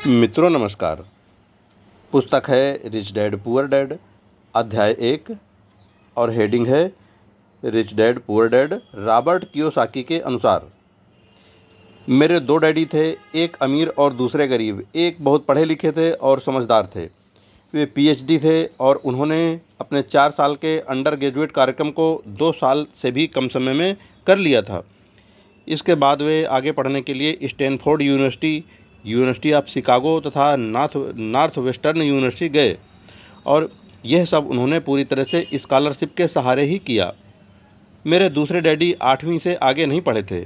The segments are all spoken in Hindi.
मित्रों नमस्कार। पुस्तक है रिच डैड पुअर डैड, अध्याय 1 और हेडिंग है rich dad poor dad. Robert Kiyosaki के अनुसार मेरे दो डैडी थे, एक अमीर और दूसरे गरीब। एक बहुत पढ़े लिखे थे और समझदार थे। वे पीएचडी थे और उन्होंने अपने 4 साल के अंडर ग्रेजुएट कार्यक्रम को 2 साल से भी कम समय में कर लिया था। इसके बाद वे आगे पढ़ने के लिए Stanford university, university of Chicago तथा नॉर्थ वेस्टर्न यूनिवर्सिटी गए और यह सब उन्होंने पूरी तरह से स्कॉलरशिप के सहारे ही किया। मेरे दूसरे डैडी 8वीं से आगे नहीं पढ़े थे।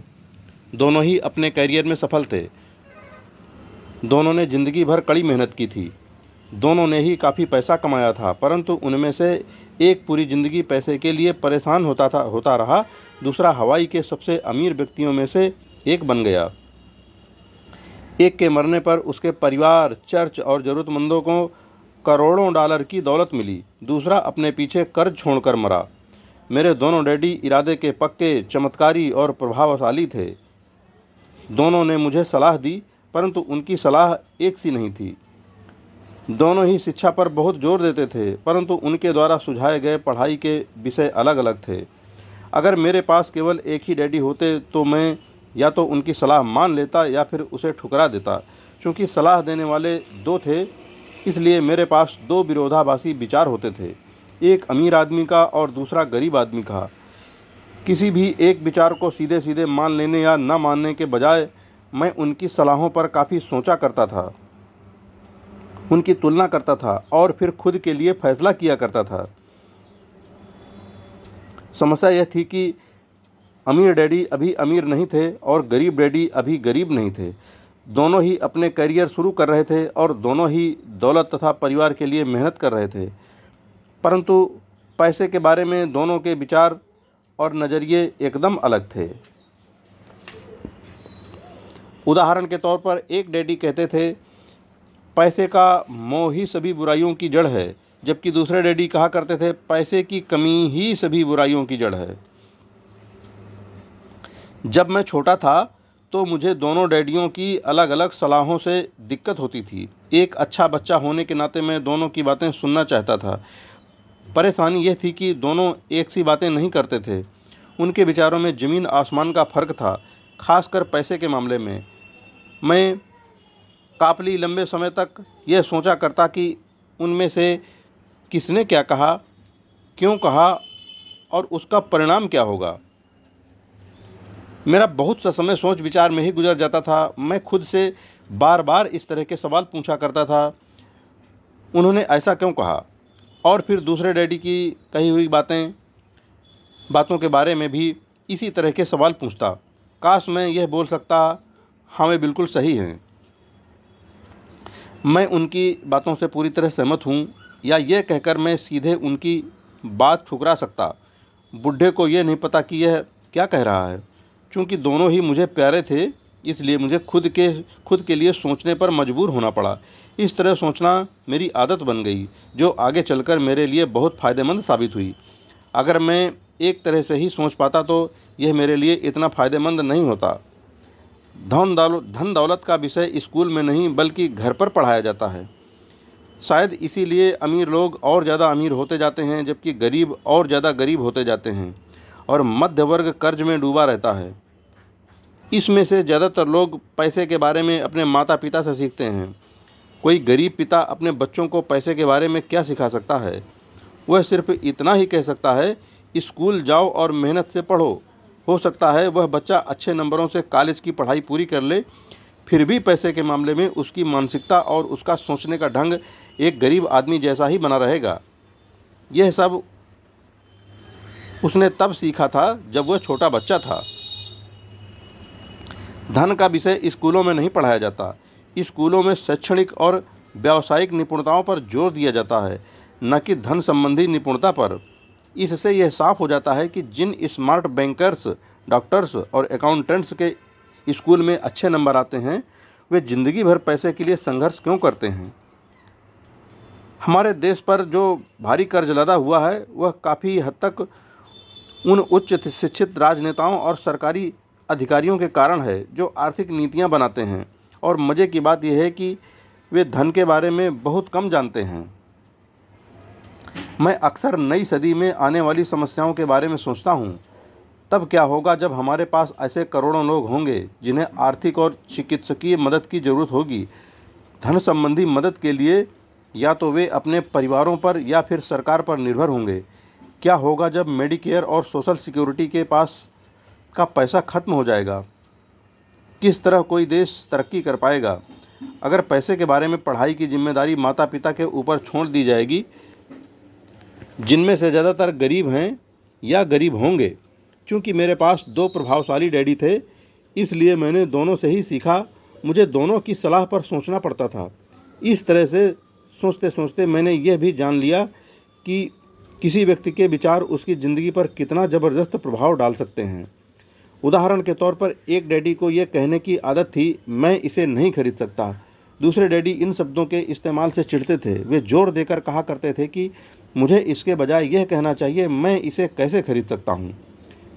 दोनों ही अपने करियर में सफल थे। दोनों ने ज़िंदगी भर कड़ी मेहनत की थी। दोनों ने ही काफ़ी पैसा कमाया था, परंतु उनमें से एक पूरी ज़िंदगी पैसे के लिए परेशान होता रहा। दूसरा हवाई के सबसे अमीर व्यक्तियों में से एक बन गया। एक के मरने पर उसके परिवार, चर्च और ज़रूरतमंदों को करोड़ों डॉलर की दौलत मिली। दूसरा अपने पीछे कर्ज छोड़कर मरा। मेरे दोनों डैडी इरादे के पक्के, चमत्कारी और प्रभावशाली थे। दोनों ने मुझे सलाह दी, परंतु उनकी सलाह एक सी नहीं थी। दोनों ही शिक्षा पर बहुत जोर देते थे, परंतु उनके द्वारा सुझाए गए पढ़ाई के विषय अलग अलग थे। अगर मेरे पास केवल एक ही डैडी होते तो मैं या तो उनकी सलाह मान लेता या फिर उसे ठुकरा देता। क्योंकि सलाह देने वाले दो थे, इसलिए मेरे पास दो विरोधाभासी विचार होते थे, एक अमीर आदमी का और दूसरा गरीब आदमी का। किसी भी एक विचार को सीधे सीधे मान लेने या न मानने के बजाय मैं उनकी सलाहों पर काफ़ी सोचा करता था, उनकी तुलना करता था और फिर खुद के लिए फैसला किया करता था। समस्या यह थी कि अमीर डैडी अभी अमीर नहीं थे और गरीब डैडी अभी गरीब नहीं थे। दोनों ही अपने करियर शुरू कर रहे थे और दोनों ही दौलत तथा परिवार के लिए मेहनत कर रहे थे, परंतु पैसे के बारे में दोनों के विचार और नज़रिए एकदम अलग थे। उदाहरण के तौर पर एक डैडी कहते थे, पैसे का मोह ही सभी बुराइयों की जड़ है, जबकि दूसरे डैडी कहा करते थे, पैसे की कमी ही सभी बुराइयों की जड़ है। जब मैं छोटा था तो मुझे दोनों डैडियों की अलग अलग सलाहों से दिक्कत होती थी। एक अच्छा बच्चा होने के नाते मैं दोनों की बातें सुनना चाहता था। परेशानी यह थी कि दोनों एक सी बातें नहीं करते थे। उनके विचारों में ज़मीन आसमान का फ़र्क था, खासकर पैसे के मामले में। मैं काफ़ी लंबे समय तक यह सोचा करता कि उनमें से किसने क्या कहा, क्यों कहा और उसका परिणाम क्या होगा। मेरा बहुत सा समय सोच विचार में ही गुजर जाता था। मैं खुद से बार बार इस तरह के सवाल पूछा करता था, उन्होंने ऐसा क्यों कहा। और फिर दूसरे डैडी की कही हुई बातों के बारे में भी इसी तरह के सवाल पूछता। काश मैं यह बोल सकता, हाँ वे बिल्कुल सही हैं, मैं उनकी बातों से पूरी तरह सहमत हूँ, या यह कहकर मैं सीधे उनकी बात ठुकरा सकता, बुढ़े को यह नहीं पता कि यह क्या कह रहा है। क्योंकि दोनों ही मुझे प्यारे थे, इसलिए मुझे खुद के लिए सोचने पर मजबूर होना पड़ा। इस तरह सोचना मेरी आदत बन गई, जो आगे चलकर मेरे लिए बहुत फ़ायदेमंद साबित हुई। अगर मैं एक तरह से ही सोच पाता तो यह मेरे लिए इतना फ़ायदेमंद नहीं होता। धन दौलत का विषय स्कूल में नहीं बल्कि घर पर पढ़ाया जाता है। शायद इसीलिए अमीर लोग और ज़्यादा अमीर होते जाते हैं, जबकि गरीब और ज़्यादा गरीब होते जाते हैं और मध्य वर्ग कर्ज में डूबा रहता है। इसमें से ज़्यादातर लोग पैसे के बारे में अपने माता पिता से सीखते हैं। कोई गरीब पिता अपने बच्चों को पैसे के बारे में क्या सिखा सकता है? वह सिर्फ इतना ही कह सकता है, स्कूल जाओ और मेहनत से पढ़ो। हो सकता है वह बच्चा अच्छे नंबरों से कॉलेज की पढ़ाई पूरी कर ले, फिर भी पैसे के मामले में उसकी मानसिकता और उसका सोचने का ढंग एक गरीब आदमी जैसा ही बना रहेगा। यह सब उसने तब सीखा था जब वह छोटा बच्चा था। धन का विषय स्कूलों में नहीं पढ़ाया जाता। स्कूलों में शैक्षणिक और व्यावसायिक निपुणताओं पर जोर दिया जाता है, न कि धन संबंधी निपुणता पर। इससे यह साफ हो जाता है कि जिन स्मार्ट बैंकर्स, डॉक्टर्स और अकाउंटेंट्स के स्कूल में अच्छे नंबर आते हैं, वे ज़िंदगी भर पैसे के लिए संघर्ष क्यों करते हैं। हमारे देश पर जो भारी कर्ज लदा हुआ है, वह काफ़ी हद तक उन उच्च शिक्षित राजनेताओं और सरकारी अधिकारियों के कारण है जो आर्थिक नीतियां बनाते हैं। और मज़े की बात यह है कि वे धन के बारे में बहुत कम जानते हैं। मैं अक्सर नई सदी में आने वाली समस्याओं के बारे में सोचता हूँ। तब क्या होगा जब हमारे पास ऐसे करोड़ों लोग होंगे जिन्हें आर्थिक और चिकित्सकीय मदद की ज़रूरत होगी। धन संबंधी मदद के लिए या तो वे अपने परिवारों पर या फिर सरकार पर निर्भर होंगे। क्या होगा जब मेडिकेयर और सोशल सिक्योरिटी के पास का पैसा खत्म हो जाएगा? किस तरह कोई देश तरक्की कर पाएगा? अगर पैसे के बारे में पढ़ाई की जिम्मेदारी माता पिता के ऊपर छोड़ दी जाएगी, जिनमें से ज़्यादातर गरीब हैं या गरीब होंगे। चूँकि मेरे पास 2 प्रभावशाली डैडी थे, इसलिए मैंने दोनों से ही सीखा। मुझे दोनों की सलाह पर सोचना पड़ता था। इस तरह से सोचते सोचते मैंने यह भी जान लिया कि किसी व्यक्ति के विचार उसकी ज़िंदगी पर कितना ज़बरदस्त प्रभाव डाल सकते हैं। उदाहरण के तौर पर एक डैडी को यह कहने की आदत थी, मैं इसे नहीं खरीद सकता। दूसरे डैडी इन शब्दों के इस्तेमाल से चिढ़ते थे। वे जोर देकर कहा करते थे कि मुझे इसके बजाय यह कहना चाहिए, मैं इसे कैसे खरीद सकता हूँ।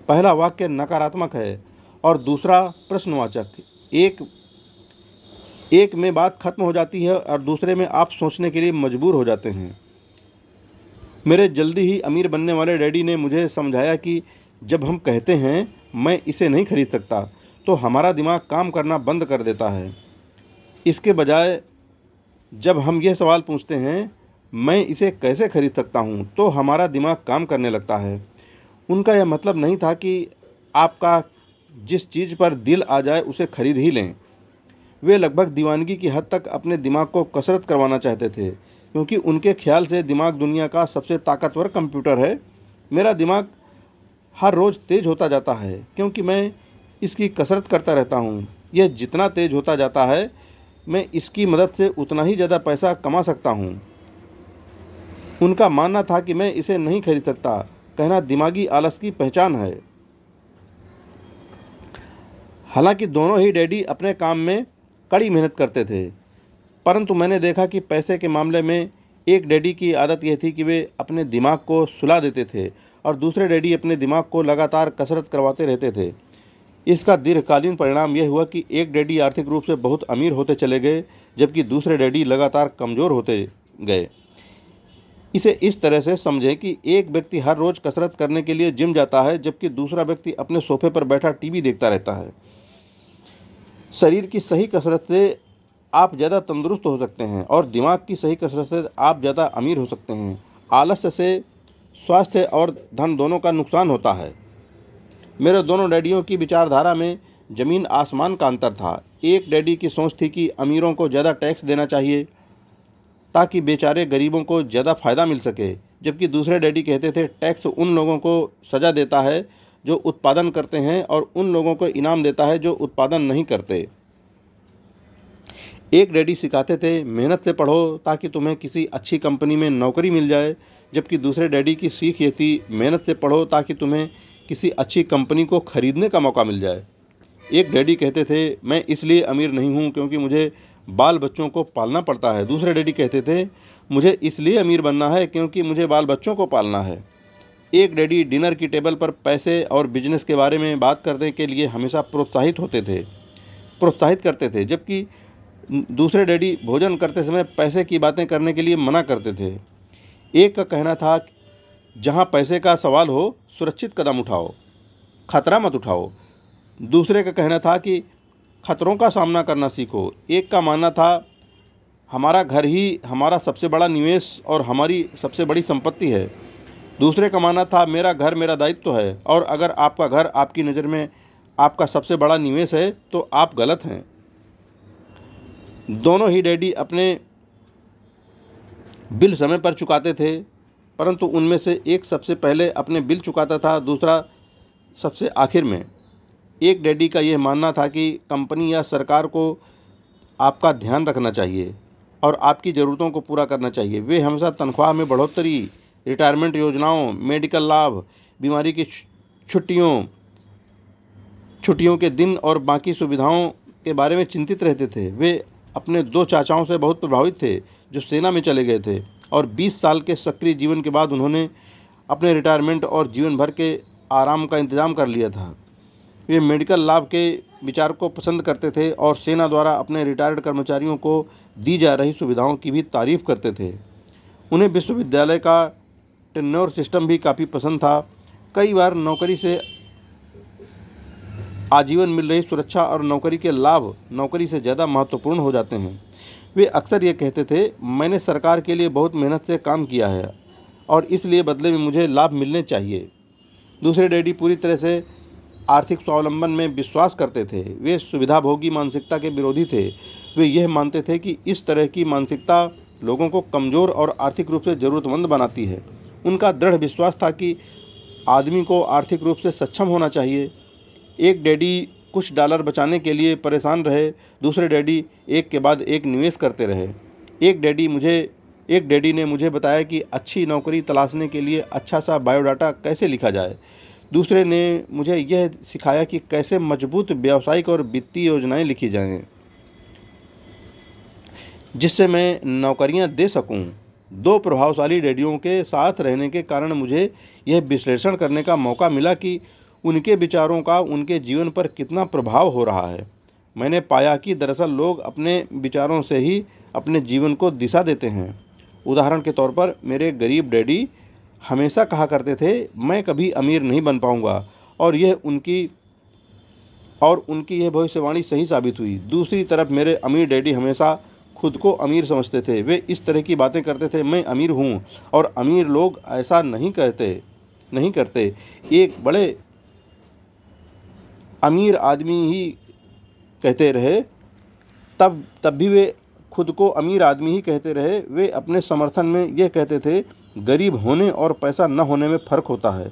पहला वाक्य नकारात्मक है और दूसरा प्रश्नवाचक। एक में बात खत्म हो जाती है और दूसरे में आप सोचने के लिए मजबूर हो जाते हैं। मेरे जल्दी ही अमीर बनने वाले डैडी ने मुझे समझाया कि जब हम कहते हैं मैं इसे नहीं खरीद सकता, तो हमारा दिमाग काम करना बंद कर देता है। इसके बजाय जब हम यह सवाल पूछते हैं मैं इसे कैसे खरीद सकता हूँ, तो हमारा दिमाग काम करने लगता है। उनका यह मतलब नहीं था कि आपका जिस चीज़ पर दिल आ जाए उसे खरीद ही लें। वे लगभग दीवानगी की हद तक अपने दिमाग को कसरत करवाना चाहते थे, क्योंकि उनके ख्याल से दिमाग दुनिया का सबसे ताकतवर कंप्यूटर है। मेरा दिमाग हर रोज़ तेज़ होता जाता है क्योंकि मैं इसकी कसरत करता रहता हूँ। यह जितना तेज़ होता जाता है, मैं इसकी मदद से उतना ही ज़्यादा पैसा कमा सकता हूँ। उनका मानना था कि मैं इसे नहीं खरीद सकता कहना दिमागी आलस की पहचान है। हालांकि दोनों ही डैडी अपने काम में कड़ी मेहनत करते थे, परंतु मैंने देखा कि पैसे के मामले में एक डैडी की आदत यह थी कि वे अपने दिमाग को सुला देते थे और दूसरे डैडी अपने दिमाग को लगातार कसरत करवाते रहते थे। इसका दीर्घकालीन परिणाम यह हुआ कि एक डैडी आर्थिक रूप से बहुत अमीर होते चले गए, जबकि दूसरे डैडी लगातार कमज़ोर होते गए। इसे इस तरह से समझें कि एक व्यक्ति हर रोज़ कसरत करने के लिए जिम जाता है, जबकि दूसरा व्यक्ति अपने सोफे पर बैठा टीवी देखता रहता है। शरीर की सही कसरत से आप ज़्यादा तंदुरुस्त हो सकते हैं और दिमाग की सही कसरत से आप ज़्यादा अमीर हो सकते हैं। आलस्य से स्वास्थ्य और धन दोनों का नुकसान होता है। मेरे दोनों डैडियों की विचारधारा में ज़मीन आसमान का अंतर था। एक डैडी की सोच थी कि अमीरों को ज़्यादा टैक्स देना चाहिए ताकि बेचारे गरीबों को ज़्यादा फ़ायदा मिल सके, जबकि दूसरे डैडी कहते थे टैक्स उन लोगों को सज़ा देता है जो उत्पादन करते हैं और उन लोगों को इनाम देता है जो उत्पादन नहीं करते। एक डैडी सिखाते थे मेहनत से पढ़ो ताकि तुम्हें किसी अच्छी कंपनी में नौकरी मिल जाए, जबकि दूसरे डैडी की सीख ये थी मेहनत से पढ़ो ताकि तुम्हें किसी अच्छी कंपनी को खरीदने का मौका मिल जाए। एक डैडी कहते थे मैं इसलिए अमीर नहीं हूँ क्योंकि मुझे बाल बच्चों को पालना पड़ता है। दूसरे डैडी कहते थे मुझे इसलिए अमीर बनना है क्योंकि मुझे बाल बच्चों को पालना है। एक डैडी डिनर की टेबल पर पैसे और बिजनेस के बारे में बात करने के लिए हमेशा प्रोत्साहित करते थे, जबकि दूसरे डैडी भोजन करते समय पैसे की बातें करने के लिए मना करते थे। एक का कहना था जहां पैसे का सवाल हो सुरक्षित कदम उठाओ, खतरा मत उठाओ। दूसरे का कहना था कि खतरों का सामना करना सीखो। एक का मानना था हमारा घर ही हमारा सबसे बड़ा निवेश और हमारी सबसे बड़ी संपत्ति है। दूसरे का मानना था मेरा घर मेरा दायित्व है और अगर आपका घर आपकी नज़र में आपका सबसे बड़ा निवेश है तो आप गलत हैं। दोनों ही डैडी अपने बिल समय पर चुकाते थे, परंतु उनमें से एक सबसे पहले अपने बिल चुकाता था, दूसरा सबसे आखिर में। एक डैडी का यह मानना था कि कंपनी या सरकार को आपका ध्यान रखना चाहिए और आपकी ज़रूरतों को पूरा करना चाहिए। वे हमेशा तनख्वाह में बढ़ोतरी, रिटायरमेंट योजनाओं, मेडिकल लाभ, बीमारी की छुट्टियों के दिन और बाकी सुविधाओं के बारे में चिंतित रहते थे। वे अपने 2 चाचाओं से बहुत प्रभावित थे जो सेना में चले गए थे और 20 साल के सक्रिय जीवन के बाद उन्होंने अपने रिटायरमेंट और जीवन भर के आराम का इंतज़ाम कर लिया था। वे मेडिकल लाभ के विचार को पसंद करते थे और सेना द्वारा अपने रिटायर्ड कर्मचारियों को दी जा रही सुविधाओं की भी तारीफ करते थे। उन्हें विश्वविद्यालय का टेन्योर सिस्टम भी काफ़ी पसंद था। कई बार नौकरी से आजीवन मिल रही सुरक्षा और नौकरी के लाभ नौकरी से ज़्यादा महत्वपूर्ण हो जाते हैं। वे अक्सर ये कहते थे, मैंने सरकार के लिए बहुत मेहनत से काम किया है और इसलिए बदले में मुझे लाभ मिलने चाहिए। दूसरे डैडी पूरी तरह से आर्थिक स्वावलंबन में विश्वास करते थे। वे सुविधाभोगी मानसिकता के विरोधी थे। वे यह मानते थे कि इस तरह की मानसिकता लोगों को कमज़ोर और आर्थिक रूप से ज़रूरतमंद बनाती है। उनका दृढ़ विश्वास था कि आदमी को आर्थिक रूप से सक्षम होना चाहिए। एक डैडी कुछ डॉलर बचाने के लिए परेशान रहे, दूसरे डैडी एक के बाद एक निवेश करते रहे। एक डैडी ने मुझे बताया कि अच्छी नौकरी तलाशने के लिए अच्छा सा बायोडाटा कैसे लिखा जाए। दूसरे ने मुझे यह सिखाया कि कैसे मजबूत व्यावसायिक और वित्तीय योजनाएं लिखी जाएं, जिससे मैं नौकरियां दे सकूं। दो प्रभावशाली डैडियों के साथ रहने के कारण मुझे यह विश्लेषण करने का मौका मिला कि उनके विचारों का उनके जीवन पर कितना प्रभाव हो रहा है। मैंने पाया कि दरअसल लोग अपने विचारों से ही अपने जीवन को दिशा देते हैं। उदाहरण के तौर पर मेरे गरीब डैडी हमेशा कहा करते थे, मैं कभी अमीर नहीं बन पाऊंगा, और उनकी यह भविष्यवाणी सही साबित हुई। दूसरी तरफ मेरे अमीर डैडी हमेशा खुद को अमीर समझते थे। वे इस तरह की बातें करते थे, मैं अमीर हूँ और अमीर लोग ऐसा नहीं करते। एक बड़े अमीर आदमी ही कहते रहे, तब भी वे खुद को अमीर आदमी ही कहते रहे। वे अपने समर्थन में यह कहते थे, गरीब होने और पैसा न होने में फ़र्क होता है।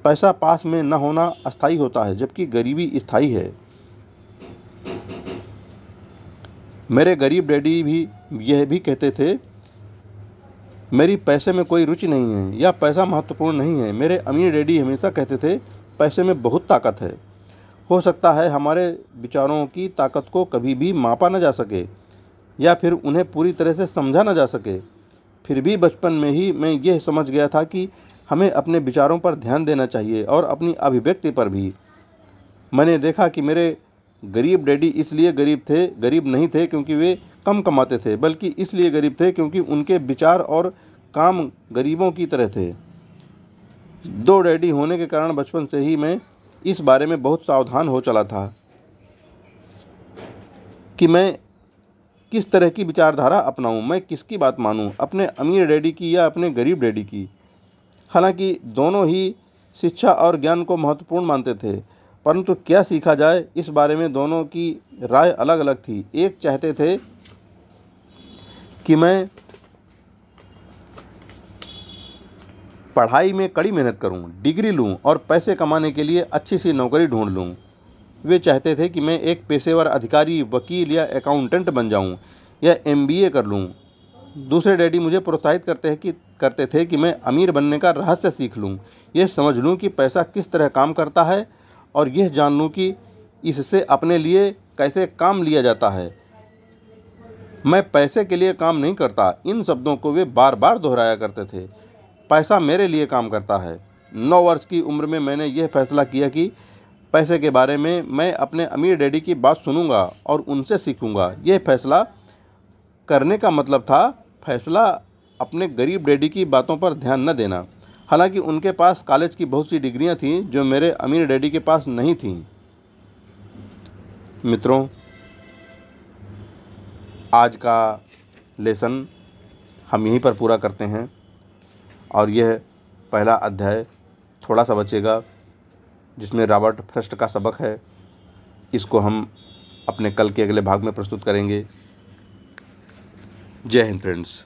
पैसा पास में न होना अस्थायी होता है, जबकि गरीबी स्थायी है। मेरे गरीब डैडी भी यह भी कहते थे, मेरी पैसे में कोई रुचि नहीं है या पैसा महत्वपूर्ण नहीं है। मेरे अमीर डैडी हमेशा कहते थे, पैसे में बहुत ताकत है। हो सकता है हमारे विचारों की ताकत को कभी भी मापा न जा सके या फिर उन्हें पूरी तरह से समझा न जा सके। फिर भी बचपन में ही मैं यह समझ गया था कि हमें अपने विचारों पर ध्यान देना चाहिए और अपनी अभिव्यक्ति पर भी। मैंने देखा कि मेरे गरीब डैडी इसलिए गरीब नहीं थे क्योंकि वे कम कमाते थे, बल्कि इसलिए गरीब थे क्योंकि उनके विचार और काम गरीबों की तरह थे। दो डैडी होने के कारण बचपन से ही मैं इस बारे में बहुत सावधान हो चला था कि मैं किस तरह की विचारधारा अपनाऊं, मैं किसकी बात मानूं, अपने अमीर डैडी की या अपने गरीब डैडी की। हालांकि दोनों ही शिक्षा और ज्ञान को महत्वपूर्ण मानते थे, परंतु क्या सीखा जाए इस बारे में दोनों की राय अलग अलग थी। एक चाहते थे कि मैं पढ़ाई में कड़ी मेहनत करूं, डिग्री लूं और पैसे कमाने के लिए अच्छी सी नौकरी ढूंढ लूं। वे चाहते थे कि मैं एक पेशेवर अधिकारी, वकील या अकाउंटेंट बन जाऊं या MBA कर लूं। दूसरे डैडी मुझे प्रोत्साहित करते थे कि मैं अमीर बनने का रहस्य सीख लूं, यह समझ लूं कि पैसा किस तरह काम करता है और यह जान लूं कि इससे अपने लिए कैसे काम लिया जाता है। मैं पैसे के लिए काम नहीं करता, इन शब्दों को वे बार बार दोहराया करते थे। पैसा मेरे लिए काम करता है। 9 वर्ष की उम्र में मैंने यह फैसला किया कि पैसे के बारे में मैं अपने अमीर डैडी की बात सुनूंगा और उनसे सीखूंगा। यह फैसला करने का मतलब था फैसला अपने गरीब डैडी की बातों पर ध्यान न देना। हालांकि उनके पास कॉलेज की बहुत सी डिग्रियां थीं जो मेरे अमीर डैडी के पास नहीं थीं। मित्रों, आज का लेसन हम यहीं पर पूरा करते हैं और यह पहला अध्याय थोड़ा सा बचेगा जिसमें रॉबर्ट फ्रस्ट का सबक है। इसको हम अपने कल के अगले भाग में प्रस्तुत करेंगे। जय हिंद फ्रेंड्स।